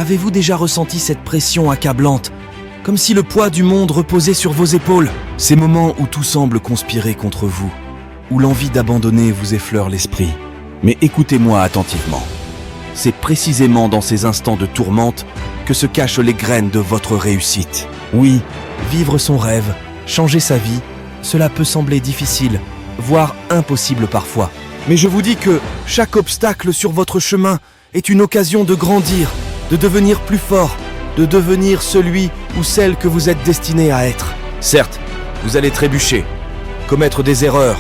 Avez-vous déjà ressenti cette pression accablante, comme si le poids du monde reposait sur vos épaules? Ces moments où tout semble conspirer contre vous, où l'envie d'abandonner vous effleure l'esprit. Mais écoutez-moi attentivement. C'est précisément dans ces instants de tourmente que se cachent les graines de votre réussite. Oui, vivre son rêve, changer sa vie, cela peut sembler difficile, voire impossible parfois. Mais je vous dis que chaque obstacle sur votre chemin est une occasion de grandir, de devenir plus fort, de devenir celui ou celle que vous êtes destiné à être. Certes, vous allez trébucher, commettre des erreurs,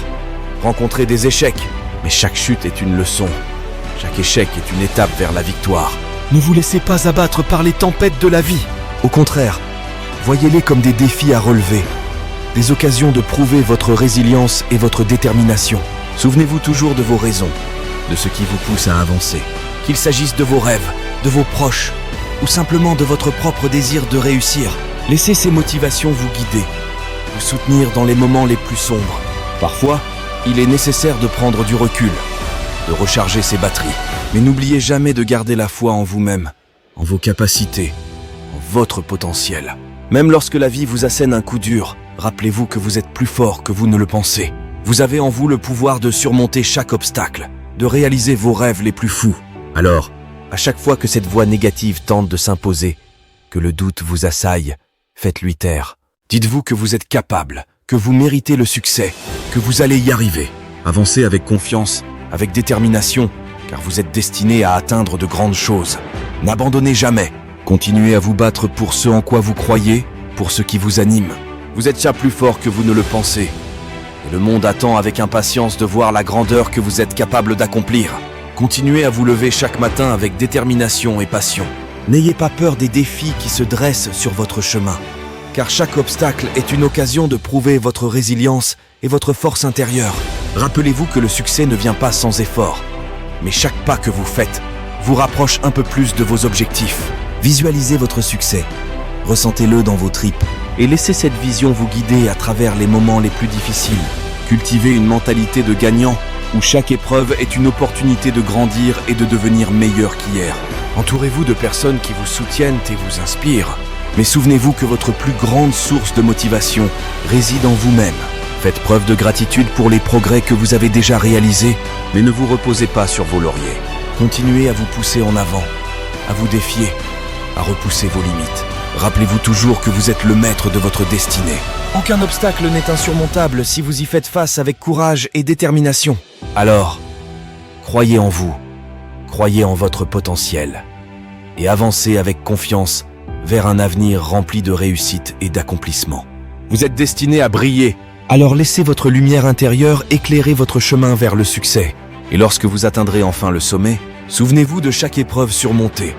rencontrer des échecs, mais chaque chute est une leçon. Chaque échec est une étape vers la victoire. Ne vous laissez pas abattre par les tempêtes de la vie. Au contraire, voyez-les comme des défis à relever, des occasions de prouver votre résilience et votre détermination. Souvenez-vous toujours de vos raisons, de ce qui vous pousse à avancer. Qu'il s'agisse de vos rêves, de vos proches, ou simplement de votre propre désir de réussir. Laissez ces motivations vous guider, vous soutenir dans les moments les plus sombres. Parfois, il est nécessaire de prendre du recul, de recharger ses batteries. Mais n'oubliez jamais de garder la foi en vous-même, en vos capacités, en votre potentiel. Même lorsque la vie vous assène un coup dur, rappelez-vous que vous êtes plus fort que vous ne le pensez. Vous avez en vous le pouvoir de surmonter chaque obstacle, de réaliser vos rêves les plus fous. Alors, à chaque fois que cette voix négative tente de s'imposer, que le doute vous assaille, faites-lui taire. Dites-vous que vous êtes capable, que vous méritez le succès, que vous allez y arriver. Avancez avec confiance, avec détermination, car vous êtes destiné à atteindre de grandes choses. N'abandonnez jamais. Continuez à vous battre pour ce en quoi vous croyez, pour ce qui vous anime. Vous êtes déjà plus fort que vous ne le pensez. Et le monde attend avec impatience de voir la grandeur que vous êtes capable d'accomplir. Continuez à vous lever chaque matin avec détermination et passion. N'ayez pas peur des défis qui se dressent sur votre chemin, car chaque obstacle est une occasion de prouver votre résilience et votre force intérieure. Rappelez-vous que le succès ne vient pas sans effort, mais chaque pas que vous faites vous rapproche un peu plus de vos objectifs. Visualisez votre succès, ressentez-le dans vos tripes et laissez cette vision vous guider à travers les moments les plus difficiles. Cultivez une mentalité de gagnant où chaque épreuve est une opportunité de grandir et de devenir meilleur qu'hier. Entourez-vous de personnes qui vous soutiennent et vous inspirent. Mais souvenez-vous que votre plus grande source de motivation réside en vous-même. Faites preuve de gratitude pour les progrès que vous avez déjà réalisés, mais ne vous reposez pas sur vos lauriers. Continuez à vous pousser en avant, à vous défier, à repousser vos limites. Rappelez-vous toujours que vous êtes le maître de votre destinée. Aucun obstacle n'est insurmontable si vous y faites face avec courage et détermination. Alors, croyez en vous, croyez en votre potentiel, et avancez avec confiance vers un avenir rempli de réussite et d'accomplissement. Vous êtes destiné à briller, alors laissez votre lumière intérieure éclairer votre chemin vers le succès. Et lorsque vous atteindrez enfin le sommet, souvenez-vous de chaque épreuve surmontée,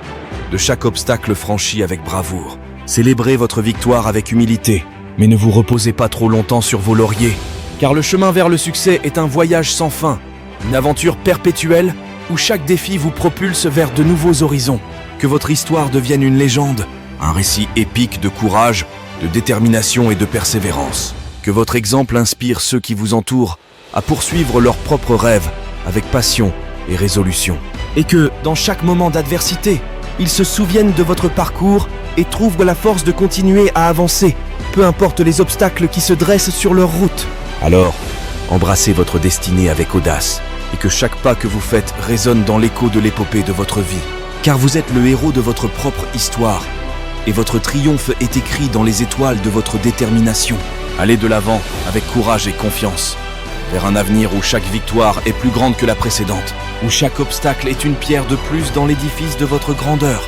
de chaque obstacle franchi avec bravoure. Célébrez votre victoire avec humilité, mais ne vous reposez pas trop longtemps sur vos lauriers, car le chemin vers le succès est un voyage sans fin, une aventure perpétuelle où chaque défi vous propulse vers de nouveaux horizons. Que votre histoire devienne une légende, un récit épique de courage, de détermination et de persévérance. Que votre exemple inspire ceux qui vous entourent à poursuivre leurs propres rêves avec passion et résolution. Et que, dans chaque moment d'adversité, ils se souviennent de votre parcours et trouvent la force de continuer à avancer, peu importe les obstacles qui se dressent sur leur route. Alors, embrassez votre destinée avec audace et que chaque pas que vous faites résonne dans l'écho de l'épopée de votre vie. Car vous êtes le héros de votre propre histoire et votre triomphe est écrit dans les étoiles de votre détermination. Allez de l'avant avec courage et confiance, vers un avenir où chaque victoire est plus grande que la précédente, où chaque obstacle est une pierre de plus dans l'édifice de votre grandeur.